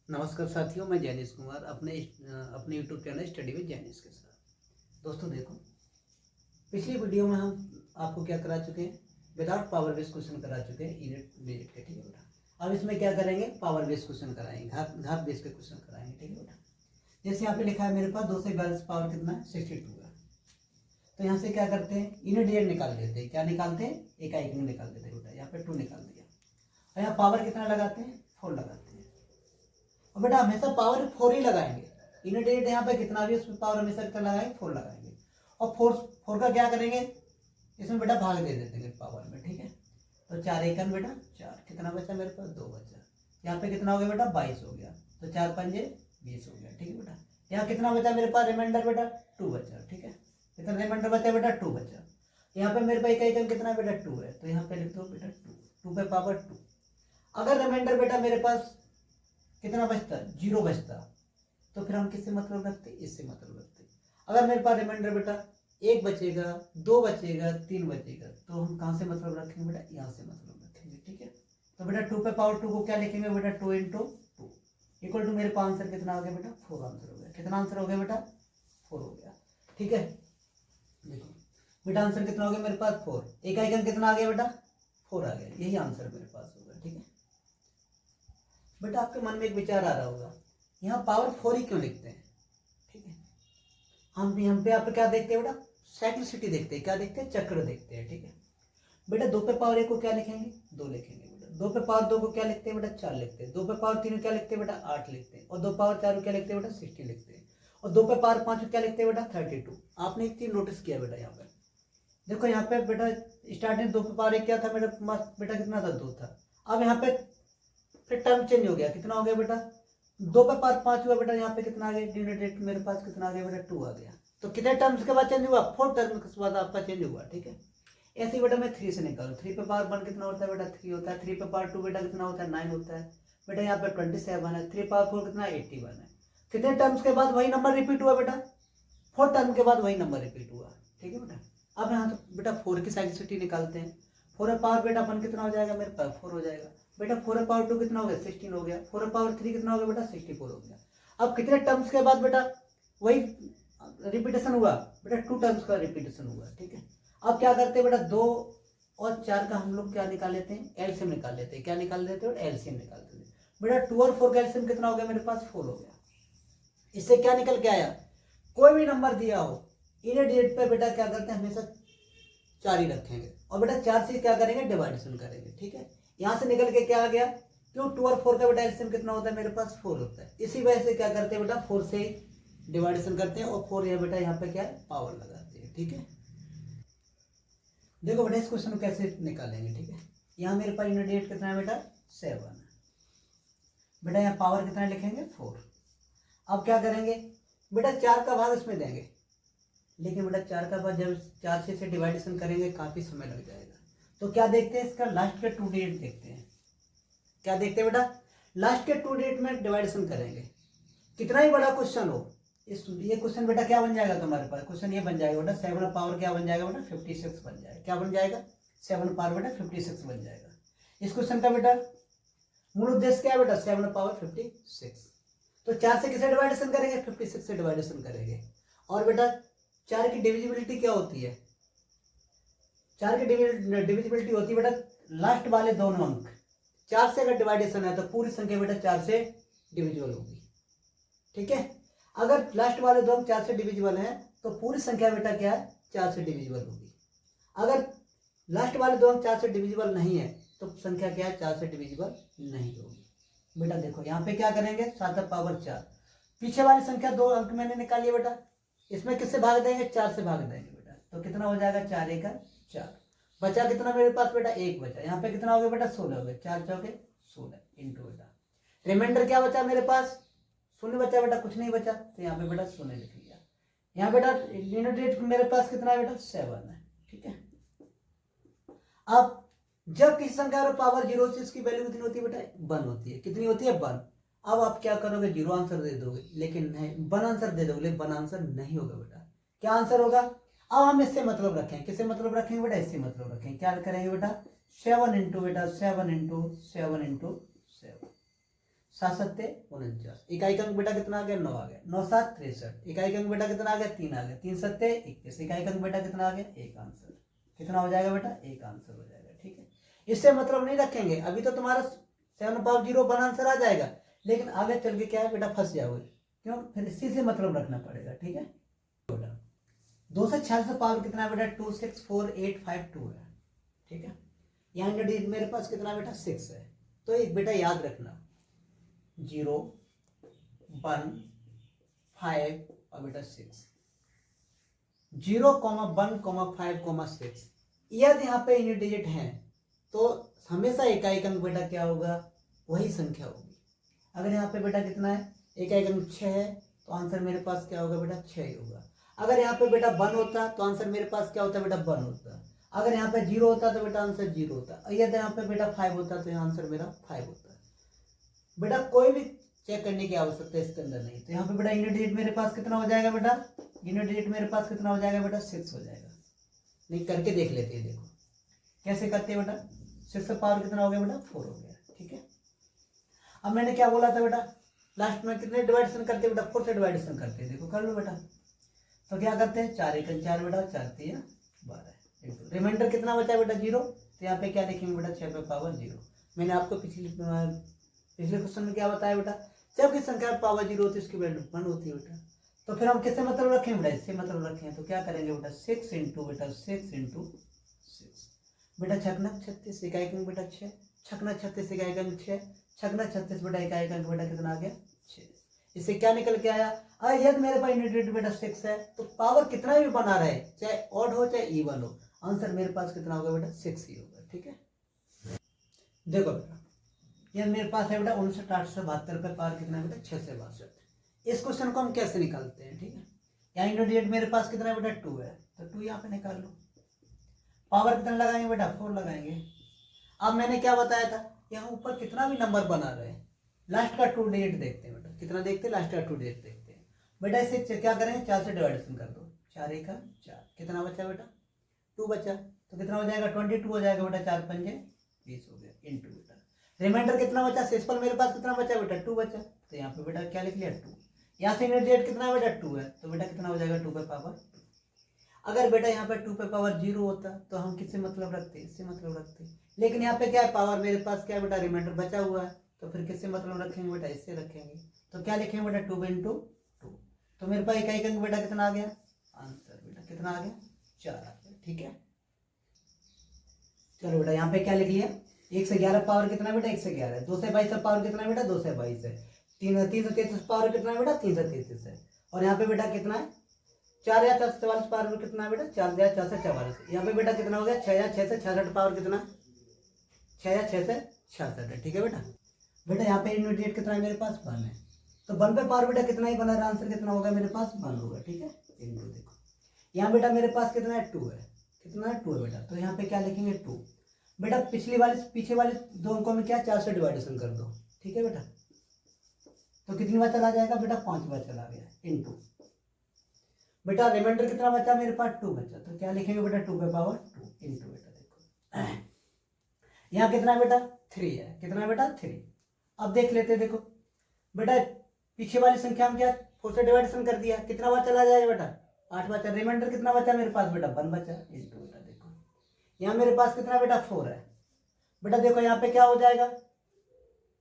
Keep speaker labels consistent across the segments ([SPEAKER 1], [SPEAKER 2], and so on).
[SPEAKER 1] नमस्कार साथियों, मैं जैनिश कुमार अपने YouTube channel study with Jainish के साथ। दोस्तों देखो, पिछली वीडियो में हम आपको क्या करा चुके हैं, विदाउट पावर बेस्ड क्वेश्चन करा चुके हैं यूनिट डिजिट के। ठीक है बेटा, अब इसमें क्या करेंगे, पावर बेस्ड क्वेश्चन कराएंगे, घात बेस्ड के क्वेश्चन कराएंगे। ठीक है बेटा, जैसे यहाँ पे लिखा है मेरे पास 2 से 42 पावर कितना है 62 है। तो यहाँ से क्या करते हैं, यूनिट डिजिट निकाल देते हैं। क्या निकालते हैं, इकाई में निकाल देते हैं बेटा। यहाँ पे 2 निकाल दिया और यहाँ पावर कितना लगाते हैं, 4 लगाते हैं। और बेटा हमेशा पावर 4 ही लगाएंगे। यूनिट डिजिट यहाँ पे कितना भी उसमें पावर हमेशा कितना लगाएंगे, 4 लगाएंगे। और 4 का क्या करेंगे, इसमें बेटा भाग दे देते हैं पावर में। ठीक है, तो 4 एकम बेटा 4, कितना बचा मेरे पास 2 बचा। यहाँ पे कितना हो गया बेटा 22 हो गया, तो 4 पंजे 20 हो गया। ठीक है बेटा, यहाँ कितना बचा मेरे पास रिमाइंडर बेटा 2 बचा। ठीक है, कितना रिमाइंडर बचा बेटा 2 बचा। यहाँ पे मेरे पास एक एकम कितना बेटा 2 है, तो यहाँ पे लिख दो बेटा 2 पे पावर 2। अगर रिमाइंडर बेटा मेरे पास कितना बचता, 0 बचता, तो फिर हम किससे मतलब रखते, इससे मतलब रखते। अगर मेरे पास रिमाइंडर बेटा 1 बचेगा, 2 बचेगा, 3 बचेगा, तो हम कहाँ से मतलब रखेंगे बेटा, यहाँ से मतलब रखेंगे। ठीक है, तो बेटा 2 पे पावर 2 को क्या लिखेंगे बेटा, 2 × 2 इक्वल टू मेरे पास आंसर कितना हो गया बेटा 4 आंसर हो गया। कितना आंसर हो गया बेटा 4 हो गया। ठीक है, देखो बेटा आंसर कितना हो गया मेरे पास 4। एक आइकन कितना आ गया बेटा 4 आ गया, यही आंसर मेरे पास होगा। ठीक है बेटा, आपके मन में एक विचार आ रहा होगा, यहाँ पावर 4 ही क्यों लिखते हैं। ठीक है, हम यहाँ पे आप क्या देखते हैं बेटा, साइक्लिसिटी देखते हैं। क्या देखते हैं, चक्र देखते हैं। ठीक है बेटा, 2 पे पावर 1 को क्या लिखेंगे, 2 लिखेंगे बेटा। 2 पे पावर 2 को क्या लिखते हैं बेटा, 4 लिखते हैं। 2 पे पावर 3 को क्या लिखते हैं बेटा, 8 लिखते हैं। और 2 पावर 4 को क्या लिखते हैं बेटा, 60 लिखते हैं। और 2 पे पावर 5 को क्या लिखते हैं बेटा, 32। आपने एक चीज नोटिस किया बेटा, यहाँ पे देखो, यहाँ पे बेटा स्टार्टिंग 2 पे पावर 1 क्या था मेरे पास बेटा, कितना था 2 था। अब यहाँ पे फिर टर्म चेंज हो गया, कितना हो गया बेटा 2 पे पावर 5 हुआ बेटा। यहाँ पे कितना आ गया, यूनिट रेट मेरे पास कितना आ गया बेटा 2 आ गया। तो कितने टर्म्स के बाद चेंज हुआ, 4 टर्म के बाद आपका चेंज हुआ। ठीक है, ऐसे ही बेटा मैं 3 से निकालू। 3 पे पावर 1 कितना होता है बेटा 3 होता है। 3 पे पावर 2 बेटा कितना होता है 9 होता है बेटा। यहाँ पे 27 है। 3 पावर 4 कितना 81 है। कितने टर्म्स के बाद वही नंबर रिपीट हुआ बेटा, 4 टर्म के बाद वही नंबर रिपीट हुआ। ठीक है बेटा, अब यहाँ तो बेटा 4 की साइक्लिसिटी निकालते हैं। 4 पावर बेटा 1 कितना हो जाएगा मेरे पास 4 हो जाएगा बेटा। 4 पावर 2 कितना हो गया 16 हो गया। 4 पावर 3 कितना हो गया बेटा 64 हो गया। अब कितने टर्म्स के बाद बेटा वही रिपीटेशन हुआ बेटा, 2 टर्म्स का रिपीटेशन हुआ। ठीक है, अब क्या करते हैं बेटा 2 और 4 का हम लोग क्या निकाल लेते हैं, एलसीएम निकाल लेते हैं। क्या निकाल लेते हैं, एलसीएम निकाल लेते हैं बेटा। 2 और 4 का एलसीएम कितना हो गया मेरे पास 4 हो गया। इससे क्या निकल के आया, कोई भी नंबर दिया हो इन्हें डिजिट पे बेटा क्या करते हैं, हमेशा 4 ही रखेंगे। और बेटा 4 से क्या करेंगे, डिवाइडेशन करेंगे। ठीक है, यहाँ से निकल के क्या आ गया, क्यों 2 और 4 का बेटा एलसीएम कितना होता है मेरे पास 4 होता है। इसी वजह से क्या करते हैं बेटा 4 से डिवाइडेशन करते हैं और 4 बेटा यहाँ पे क्या है पावर लगाते हैं। ठीक है, देखो बेटा इस क्वेश्चन को कैसे निकालेंगे। ठीक है, यहाँ मेरे पास यूनिट डिजिट कितना है बेटा 7 है बेटा। यहाँ पावर कितना लिखेंगे 4। अब क्या करेंगे बेटा 4 का भाग इसमें देंगे, लेकिन बेटा 4 का भाग जब 4 से डिवाइडेशन करेंगे काफी समय लग जाएगा। तो क्या देखते हैं, इसका लास्ट के 2 डिजिट देखते हैं। क्या देखते हैं बेटा, लास्ट के 2 डिजिट में डिवाइडेशन करेंगे। कितना ही बड़ा क्वेश्चन हो, ये क्वेश्चन बेटा क्या बन जाएगा तुम्हारे पास, क्वेश्चन ये बन जाएगा बेटा 7 पावर क्या बन जाएगा बेटा 56 बन जाएगा। क्या बन जाएगा 7 पावर बेटा 56 बन जाएगा। इस क्वेश्चन का बेटा मूल उद्देश्य क्या है बेटा 7 पावर 56। तो 4 से किसे डिवाइडेशन करेंगे, 56 से डिवाइडेशन करेंगे। और बेटा 4 की डिविजिबिलिटी क्या होती है, 4 की डिविजिबिलिटी होती है बेटा लास्ट वाले दोनों अंक। 4 से अगर डिवाइडेशन है तो पूरी संख्या बेटा 4 से डिविजिबल होगी। ठीक है, अगर लास्ट वाले दो अंक 4 से डिविजिबल है तो पूरी संख्या बेटा क्या है 4 से डिविजिबल होगी। अगर लास्ट वाले दो अंक 4 से डिविजिबल नहीं है तो संख्या क्या है 4 से डिविजिबल नहीं होगी। बेटा देखो यहाँ पे क्या करेंगे 7 पावर 4, पीछे वाली संख्या 2 अंक मैंने निकाली है बेटा, इसमें किससे भाग देंगे 4 से भाग देंगे बेटा। तो कितना हो जाएगा 4 × 4, बचा कितना मेरे पास बेटा 1 बचा। यहाँ पे कितना हो गया बेटा 16 हो गया, 4 चौके 16 इंटू बेटा रिमाइंडर क्या बचा मेरे पास 0 बचा बेटा, कुछ नहीं बचा तो यहाँ पे बेटा 0 लिख लिया। यहाँ बेटा यूनिट रेट मेरे पास कितना है बेटा 7 है। ठीक है, अब जब किसी संख्या का पावर 0 से इसकी वैल्यू कितनी होती है बेटा 1 होती है। कितनी होती है 1। अब आप क्या करोगे 0 आंसर दे दोगे, लेकिन नहीं 1 आंसर दे दोगे, लेकिन 1 आंसर नहीं होगा बेटा। क्या आंसर होगा, अब हम इससे मतलब रखें, किससे मतलब रखेंगे बेटा इससे मतलब रखें। क्या करेंगे बेटा 7 इंटू बेटा 7 इंटू 7 इंटू 7, 7 सत्ते 49, इकाई का अंक बेटा कितना आ गया 9 आ गया, 9 7 63, इकाई का अंक बेटा कितना आ गया 3 आ गया, 3 सत्ते 21, इकाई का अंक बेटा कितना आ गया एक आंसर, कितना हो जाएगा बेटा एक आंसर हो जाएगा। ठीक है, इससे मतलब नहीं रखेंगे, अभी तो तुम्हारा 7 पावर 0 वन आंसर आ जाएगा, लेकिन आगे चल के क्या है बेटा फंस जाओगे, क्यों, फिर इसी से मतलब रखना पड़ेगा। ठीक है, 246 पावर कितना है बेटा 264852 है। ठीक है, यहाँ डिजिट मेरे पास कितना बेटा 6 है, तो एक बेटा याद रखना 0 1 5 और बेटा 6, 0 1 5 6, यदि यहाँ पे यूनिट डिजिट है तो हमेशा इकाई का अंक बेटा क्या होगा वही संख्या होगी। अगर यहाँ पे बेटा कितना है इकाई का अंक 6 है तो आंसर मेरे पास क्या होगा बेटा 6 ही होगा। अगर यहाँ पे बेटा 1 होता तो आंसर मेरे पास क्या होता बेटा 1 होता। अगर यहाँ पे 0 होता तो बेटा आंसर 0 होता। यदि यहाँ पे बेटा 5 होता तो यहाँ आंसर मेरा 5 होता। बेटा कोई भी चेक करने की आवश्यकता इसके अंदर नहीं। तो यहाँ पे बेटा यूनिट डिजिट मेरे पास कितना हो जाएगा बेटा, यूनिट डिजिट मेरे पास कितना हो जाएगा बेटा 6 हो जाएगा। नहीं करके देख लेते हैं, देखो कैसे करते हैं बेटा। 6 का पावर कितना हो गया बेटा 4 हो गया। ठीक है, अब मैंने क्या बोला था बेटा लास्ट में कितने डिवाइडेशन करते बेटा 4 से डिवाइडेशन करते हैं। देखो कर लो बेटा, तो क्या करते हैं 4 1 4 बेटा 4 3 12, रिमाइंडर कितना बचा बेटा 0। तो यहाँ पे क्या लिखेंगे बेटा 6 पे पावर 0। मैंने आपको पिछले क्वेश्चन में क्या बताया बेटा, जब किसी संख्या पावर 0 होती है उसकी वैल्यू 1 होती है बेटा। तो फिर हम किससे मतलब रखें बेटा, इससे मतलब रखें। तो क्या करेंगे बेटा 6 इंटू बेटा 6 इंटू 6 बेटा 6 36 इकाई का बेटा 6, 6 36 इकाई का 6, 6 36 बेटा इकाई का बेटा कितना आ गया 6। इससे क्या निकल के आया, यदि मेरे पास यूनिट बेटा 6 है तो पावर कितना भी बना रहे चाहे ऑड हो चाहे इवन हो, आंसर मेरे पास कितना होगा बेटा 6 ही होगा। ठीक है, देखो बेटा ये मेरे पास है बेटा 59,872 पे पावर कितना है बेटा 6 से 62। इस क्वेश्चन को हम कैसे निकालते हैं। ठीक है, यहाँ यूनिट मेरे पास कितना है बेटा 2 है, तो 2 यहाँ पे निकाल लो। पावर कितना लगाएंगे बेटा 4 लगाएंगे। अब मैंने क्या बताया था, यहाँ ऊपर कितना भी नंबर बना रहे लास्ट का 2 डिजिट देखते हैं बेटा, कितना देखते हैं लास्ट का 2 डिजिट देखते हैं बेटा। इसे क्या करेंगे 4 से डिवाइडेशन कर दो, 4 1 4, कितना बचा बेटा 2 बचा, तो कितना हो जाएगा 22 हो जाएगा बेटा, 4 5 20 हो गया इंटू बेटा। रिमाइंडर कितना बचा, शेषफल मेरे पास कितना बचा बेटा 2 बचा, तो यहाँ पे बेटा क्या लिख लिया 2। यहाँ से यूनिट कितना बेटा 2 है, तो बेटा कितना हो जाएगा 2 पे पावर 2। अगर बेटा यहाँ पे 2 पे पावर 0 होता तो हम किससे मतलब रखते, इससे मतलब रखते। लेकिन यहाँ पे क्या है पावर मेरे पास क्या है बेटा रिमाइंडर बचा हुआ है, तो फिर किससे मतलब रखेंगे बेटा, इससे रखेंगे। तो क्या लिखेंगे बेटा 2 इंटू 2, तो मेरे पास इकाई का अंक बेटा कितना आ गया, आंसर बेटा कितना आ गया 4 आ गया। ठीक है, चलो बेटा यहाँ पे क्या लिख लिया 1 से 11 पावर कितना बेटा 1 से 11, 2 से 22 पावर कितना बेटा 2 से 22 है, 3 से 33 पावर कितना बेटा 3 से 33 है। और यहाँ पे बेटा कितना है 4 या 4 से 44 पावर में कितना है बेटा 4 या 4 से 44। यहाँ पे बेटा कितना हो गया 6 या 6 से 66 पावर कितना 6 या 6 से 66 है। ठीक है बेटा, बेटा यहाँ पे यूनिट कितना है मेरे पास 1 है, तो 1 पे पावर बेटा कितना ही बना रहा, आंसर कितना होगा मेरे पास 1 होगा। ठीक है, इंटू देखो यहाँ बेटा मेरे पास कितना है 2 है, कितना है 2 है बेटा, तो यहाँ पे क्या लिखेंगे 2 बेटा। पीछे वाले 2 अंकों में क्या 4 से डिवाइडेशन कर दो। ठीक है बेटा, तो कितनी बार चला जाएगा बेटा 5 बार चला गया इंटू बेटा। रिमाइंडर कितना बचा मेरे पास 2 बचा, तो क्या लिखेंगे बेटा 2 पे पावर 2 इंटू बेटा। देखो यहाँ कितना बेटा 3 है, कितना बेटा 3। अब देख लेते देखो बेटा पीछे वाली संख्या में क्या 4 से डिवाइडेशन कर दिया, कितना बार चला जाएगा बेटा 8 बचा। रिमाइंडर कितना बचा मेरे पास बेटा 1 बचा इंटू बेटा। देखो यहाँ मेरे पास कितना बेटा 4 है बेटा। देखो यहाँ पे क्या हो जाएगा,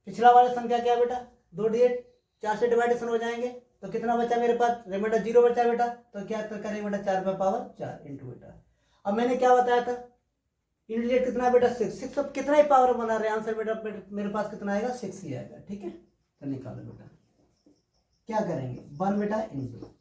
[SPEAKER 1] पिछला वाला संख्या क्या बेटा 2 डिजिट 4 से डिवाइडेशन हो जाएंगे, तो कितना बचा मेरे पास रिमाइंडर 0 बचा बेटा, तो क्या करेंगे बेटा 4 पे पावर 4 इंटू बेटा। अब मैंने क्या बताया था यूनिट कितना बेटा 6 अब कितना ही पावर बना रहे, आंसर बेटा मेरे पास कितना आएगा 6 ही आएगा। ठीक है, तो निकालो बेटा क्या करेंगे 1 बेटा इंटू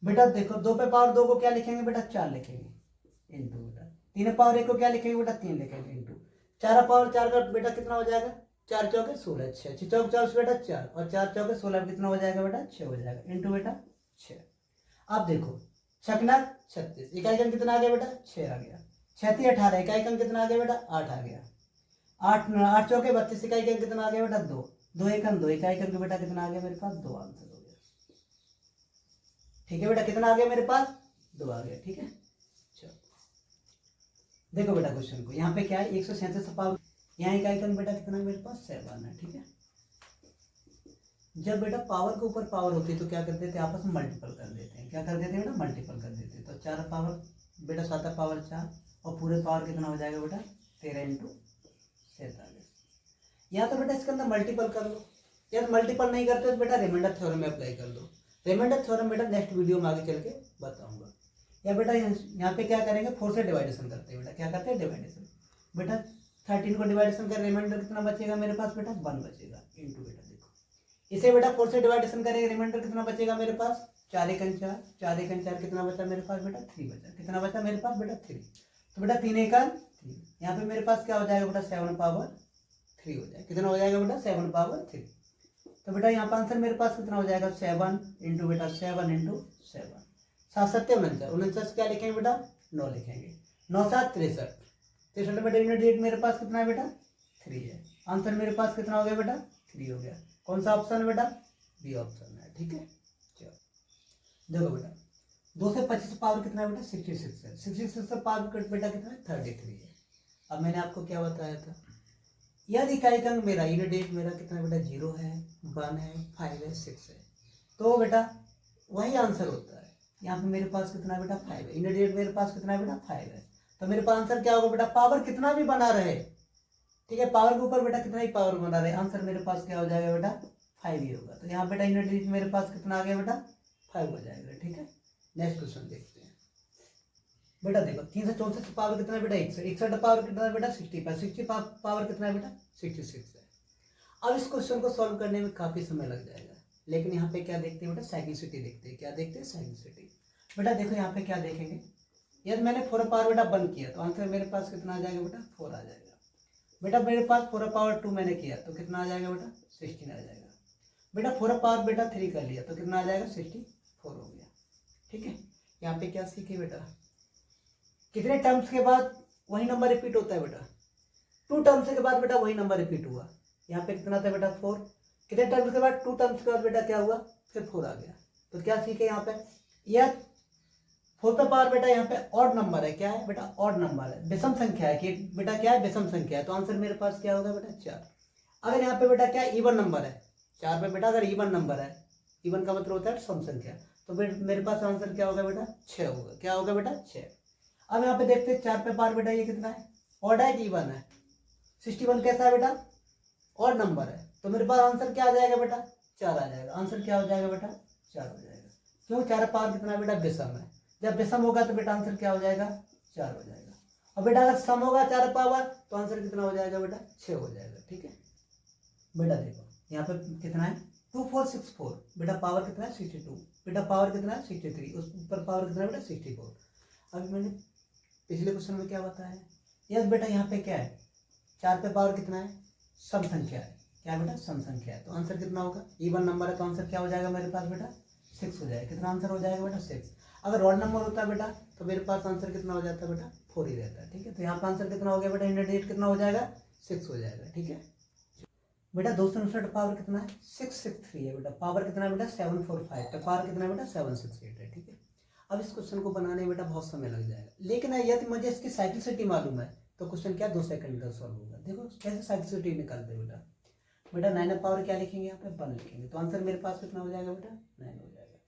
[SPEAKER 1] बेटा। देखो 2 पे पावर 2 को क्या लिखेंगे बेटा 4 लिखेंगे इंटू बेटा। 3 पावर 1 को क्या लिखेंगे बेटा 3 लिखेंगे इंटू 4 पावर 4 का बेटा कितना हो जाएगा 4 चौके 16, 6 6 चौक 24 बेटा 4 और 4 चौके 16 कितना हो जाएगा बेटा 6 हो जाएगा इंटू बेटा 6। अब देखो 6 36 इकाई का कितना आ गया बेटा 6 आ गया, 6 18 इकाई का कितना आ गया बेटा 8 आ गया, 8 चौके 32 इकाई का कितना आ गया बेटा 2 2 एकम 2 इकाई का बेटा कितना आ गया मेरे पास 2 आंसर हो गया। ठीक है बेटा कितना आ गया मेरे पास 2 आ गया। ठीक है, चलो देखो बेटा क्वेश्चन को यहाँ पे क्या है 137 पावर, यहाँ इकाई का बेटा कितना मेरे पास 7 है। ठीक है, जब बेटा पावर के ऊपर पावर होती है तो क्या करते थे, आपस में मल्टीपल कर देते हैं। क्या कर देते हैं बेटा, मल्टीपल कर देते हैं। तो 4 पावर बेटा 7 पावर 4 और पूरे पावर कितना हो जाएगा बेटा 13 इंटू 47। या तो बेटा इसके अंदर मल्टीपल कर लो, या तो मल्टीपल नहीं करते तो बेटा रिमाइंडर थ्योरम में अप्लाई कर लो। रिमाइंडर थ्योरम बेटा नेक्स्ट वीडियो में आगे चल के बताऊंगा। या बेटा यहाँ पे क्या करेंगे, 4 से डिवाइडेशन करते हैं बेटा। क्या करते हैं, डिवाइडेशन। बेटा 13 को डिवाइडेशन कर रिमाइंडर कितना बचेगा मेरे पास बेटा 1 बचेगा इंटू बेटा देखो इसे बेटा 4 से डिवाइडेशन करेंगे, रिमाइंडर कितना बचेगा मेरे पास 4 1 4, 4 1 4 कितना बचा मेरे पास बेटा 3 बचा। कितना बचा मेरे पास बेटा 3। तो बेटा 3 1 3, यहाँ पे मेरे पास क्या हो जाएगा बेटा 7 पावर 3 हो जाएगा। कितना हो जाएगा बेटा 7 पावर 3। तो बेटा यहाँ पर आंसर मेरे पास कितना हो जाएगा 7 इंटू बेटा 7 इंटू 7, 7 7 49, 49 क्या लिखेंगे बेटा 9 लिखेंगे। 9 7 63, 63 में यूनिट मेरे पास कितना है बेटा 3 है। आंसर मेरे पास कितना हो गया बेटा 3 हो गया। कौन सा ऑप्शन है बेटा, बी ऑप्शन है। ठीक है, चलो देखो बेटा 2 से 25 पावर कितना है बेटा 66 है। 66 से पावर बेटा कितना है 33 है। अब मैंने आपको क्या बताया था, यदि इकाई अंक मेरा यूनिट डेट मेरा कितना बेटा 0 है 1 है 5 है 6 है तो बेटा वही आंसर होता है। यहाँ पे मेरे पास कितना बेटा 5 है, यूनिट डेट मेरे पास कितना बेटा 5 है। तो मेरे पास आंसर क्या होगा बेटा, पावर कितना भी बना रहे, ठीक है, पावर के ऊपर बेटा कितना ही पावर बना रहे, आंसर मेरे पास क्या हो जाएगा बेटा 5 ही होगा। तो यहाँ बेटा यूनिट डेट मेरे पास कितना आ गया बेटा 5 हो जाएगा। ठीक है, नेक्स्ट क्वेश्चन देखते हैं बेटा। देखो 3 से 64 से पावर कितना है बेटा 61 पावर कितना है बेटा 65, 60 पावर कितना है बेटा 66 है। अब इस क्वेश्चन को सॉल्व करने में काफी समय लग जाएगा, लेकिन यहाँ पे क्या देखते हैं बेटा साइक्लिसिटी देखते हैं। क्या देखते हैं, साइक्लिसिटी। बेटा देखो यहाँ पे क्या देखेंगे, यदि मैंने 4 पावर बेटा 1 किया तो आंसर मेरे पास कितना आ जाएगा बेटा 4 आ जाएगा। बेटा मेरे पास 4 पावर 2 मैंने किया तो कितना आ जाएगा बेटा 16 आ जाएगा। बेटा 4 पावर बेटा 3 कर लिया तो कितना आ जाएगा 64 हो गया। ठीक है, यहाँ पे क्या सीखे बेटा, कितने टर्म्स के बाद वही नंबर रिपीट होता है बेटा, 2 टर्म्स के बाद बेटा वही नंबर रिपीट हुआ। यहाँ पे कितना था बेटा 4, कितने टर्म्स के बाद 2 टर्म्स के बाद बेटा क्या हुआ फिर 4 आ गया। तो क्या सीखे यहाँ पे, यह 4 पे पावर बेटा यहाँ पे ऑड नंबर है। क्या है बेटा, ऑड नंबर है, विषम संख्या है कि बेटा क्या है, विषम संख्या है। तो आंसर मेरे पास क्या होगा बेटा 4। अगर यहाँ पे बेटा क्या इवन नंबर है, 4 पे बेटा अगर इवन नंबर है, इवन का मतलब होता है सम संख्या, तो मेरे पास आंसर क्या होगा बेटा 6 होगा। क्या होगा बेटा 6। अब यहाँ पे देखते हैं 4 पे पावर बेटा ये कितना है, ऑड है कि इवन है। 61 कैसा है बेटा, ऑड नंबर है, तो मेरे पास आंसर क्या आ जाएगा बेटा 4 आ जाएगा। आंसर क्या हो जाएगा बेटा 4 हो जाएगा। क्यों, 4 पावर कितना है बेटा विषम है, जब विषम होगा तो बेटा आंसर क्या हो जाएगा 4 हो जाएगा। और बेटा अगर सम होगा 4 पावर तो आंसर कितना हो जाएगा बेटा 6 हो जाएगा। ठीक है बेटा, देखो यहाँ पे कितना है 2464, बेटा पावर कितना है 62, बेटा पावर कितना है 63, उस ऊपर पावर कितना है बेटा 64। अभी मैंने पिछले क्वेश्चन में क्या बताया है, यस बेटा यहाँ पे क्या है 4 पे पावर कितना है सम संख्या है। क्या है बेटा, सम संख्या है, तो आंसर कितना होगा, इवन नंबर है तो आंसर क्या हो जाएगा मेरे पास बेटा 6 हो जाएगा। कितना आंसर हो जाएगा बेटा 6। अगर ऑड नंबर होता है बेटा तो मेरे पास आंसर कितना हो जाता है बेटा 4 ही रहता है। ठीक है, तो यहाँ पर आंसर कितना हो गया बेटा, यूनिट कितना हो जाएगा 6 हो जाएगा। ठीक है बेटा 259 पावर कितना है 663 है बेटा, पावर कितना है बेटा 745 है, पावर कितना है बेटा 768 है। ठीक है, अब इस क्वेश्चन को बनाने में बेटा बहुत समय लग जाएगा, लेकिन यदि मुझे इसकी साइक्लिसिटी मालूम है तो क्वेश्चन क्या 2 सेकंड का सॉल्व होगा। देखो कैसे साइक्लिसिटी निकालते हैं बेटा, बेटा 9 पावर क्या लिखेंगे यहाँ पे 1 लिखेंगे, तो आंसर मेरे पास कितना हो जाएगा बेटा 9 हो जाएगा।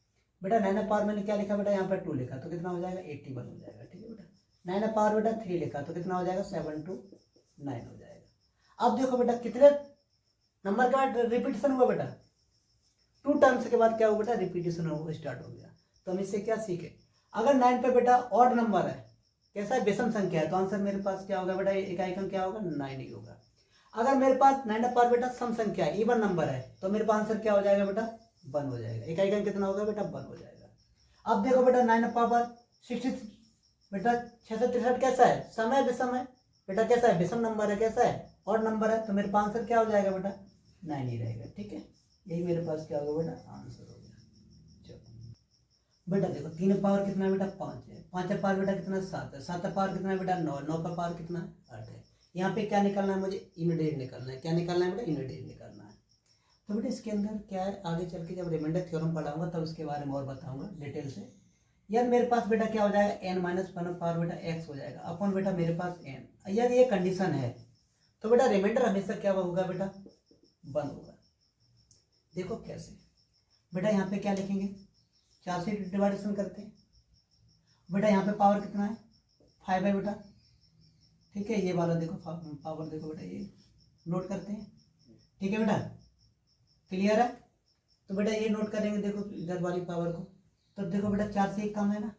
[SPEAKER 1] बेटा 9 पावर मैंने क्या लिखा बेटा यहाँ पर 2 लिखा तो कितना हो जाएगा 81 हो जाएगा। ठीक है बेटा 9 पावर बेटा 3 लिखा तो कितना हो जाएगा 7 to 9 हो जाएगा। अब देखो बेटा कितने नंबर के बाद रिपीटेशन हुआ बेटा, 2 टर्म्स के बाद क्या हुआ बेटा रिपीटेशन हो स्टार्ट हो गया। तो हम इससे क्या सीखे, अगर 9 पे बेटा ऑड नंबर है, कैसा है विषम संख्या है, तो आंसर मेरे पास क्या होगा बेटा इकाई अंक क्या होगा 9 ही होगा। अगर मेरे पास 9 पावर बेटा सम संख्या है, इवन नंबर है, तो मेरे पास आंसर क्या हो जाएगा बेटा 1 हो जाएगा। इकाई अंक कितना होगा बेटा 1 हो जाएगा। अब देखो बेटा 9 पावर 60 बेटा 663 कैसा है, सम है विषम है बेटा, कैसा है विषम नंबर है, कैसा है ऑड नंबर है, तो मेरे पास आंसर क्या हो जाएगा बेटा 9 ही रहेगा। ठीक है, यही मेरे पास क्या होगा बेटा आंसर हो गया। चलो बेटा देखो 3 पावर कितना है बेटा 5 है, 5 पावर बेटा कितना 7 है, 7 पावर कितना है बेटा 9, 9 का पावर कितना है 8 है। यहाँ पे क्या निकालना है मुझे, यूनिट निकालना है। क्या निकालना है बेटा, यूनिट निकालना है। तो बेटा इसके अंदर क्या है, आगे चल के जब रिमाइंडर थ्योरम पढ़ाऊंगा तब इसके बारे में और बताऊंगा डिटेल से। यार मेरे पास बेटा क्या हो जाएगा n-1 पावर बेटा x हो जाएगा अपॉन बेटा मेरे पास n। यार ये कंडीशन है तो बेटा रिमाइंडर हमेशा क्या होगा बेटा 1 होगा। देखो कैसे बेटा, यहाँ पे क्या लिखेंगे, 4 से डिवाइडेशन करते हैं बेटा। यहाँ पे पावर कितना है, 5 है बेटा, ठीक है। ये वाला देखो पावर देखो बेटा, ये नोट करते हैं, ठीक है बेटा, क्लियर है। तो बेटा ये नोट करेंगे, देखो इधर वाली पावर को। तो देखो बेटा 4 से 1 कम है ना,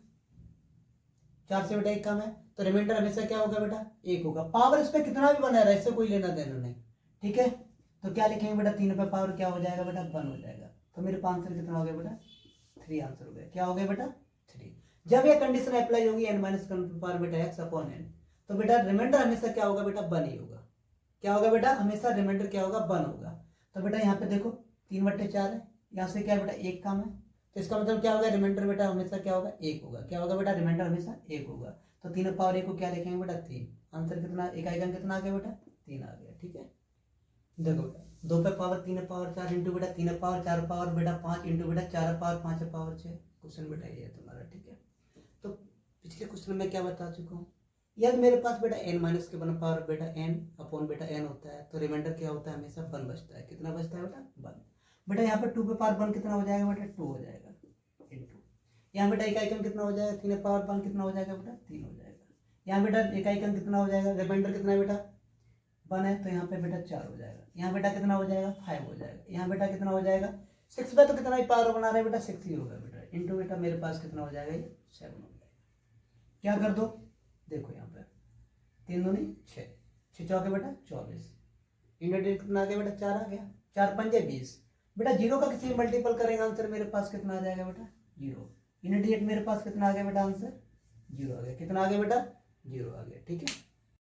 [SPEAKER 1] 4 से बेटा 1 कम है, तो रिमाइंडर हमेशा क्या होगा बेटा, 1 होगा। पावर इस पर कितना भी बना रहा है, इससे कोई लेना देना नहीं, ठीक है। तो क्या लिखेंगे बेटा, 3 पे पावर क्या हो जाएगा बेटा, 1 हो जाएगा। तो मेरे पास आंसर कितना हो गया बेटा, 3 आंसर हो गया। क्या हो गया बेटा, 3। जब ये कंडीशन अप्लाई होगी n माइनस पावर बेटा x अपॉन n, तो बेटा रिमाइंडर हमेशा क्या होगा बेटा, 1 ही होगा। क्या होगा बेटा, हमेशा रिमाइंडर क्या होगा, 1 होगा। तो बेटा यहाँ पे देखो 3/4 है, यहाँ से क्या बेटा 1 कम है, तो इसका मतलब क्या होगा, रिमाइंडर बेटा हमेशा क्या होगा, 1 होगा। क्या होगा बेटा, रिमाइंडर हमेशा 1 होगा। तो 3 पावर 1 को क्या लिखेंगे बेटा, 3। आंसर कितना, इकाई अंक कितना आ गया बेटा, 3 आ गया, ठीक है। देखो बेटा 2 पे पावर 3 पावर 4 इंटू बेटा 3 पावर 4 पावर बेटा 5 इंटू बेटा 4 पावर 5 पावर 6। क्वेश्चन बेटा ये है तुम्हारा, ठीक है। तो पिछले क्वेश्चन में क्या बता चुका हूँ, यदि मेरे पास बेटा n माइनस के 1 पावर बेटा n अपॉन बेटा n होता है, तो रिमाइंडर क्या होता है, हमेशा 1 बचता है। कितना बचता है बेटा, 1। बेटा यहाँ पे 2 पे पावर 1 कितना हो जाएगा बेटा, 2 हो जाएगा इंटू, यहाँ बेटा इकाई अंक कितना हो जाएगा, 3 पावर 1 कितना हो जाएगा बेटा, 3 हो जाएगा। यहाँ बेटा इकाई अंक कितना हो जाएगा, रिमाइंडर कितना है बेटा, 1 है, तो यहाँ पे बेटा 4 हो जाएगा। यहाँ बेटा कितना हो जाएगा, 5 हो जाएगा। यहाँ बेटा कितना हो जाएगा, 6 पे तो कितना ही पावर बना रहे हैं बेटा, 6 ही होगा बेटा, इंटू बेटा मेरे पास कितना हो जाएगा, ये 7 हो जाएगा। क्या कर दो, देखो यहाँ पे 3 दूनी 6, 6 चौके बेटा 24, इंटू कितना आ गया बेटा, 4 आ गया, 4 पंजे 20। बेटा 0 का किसी मल्टीपल करेंगे, आंसर मेरे पास कितना आ जाएगा बेटा, 0। इंटू मेरे पास कितना आ गया बेटा, आंसर 0 आ गया। कितना आ गया बेटा, 0 आ गया, ठीक है।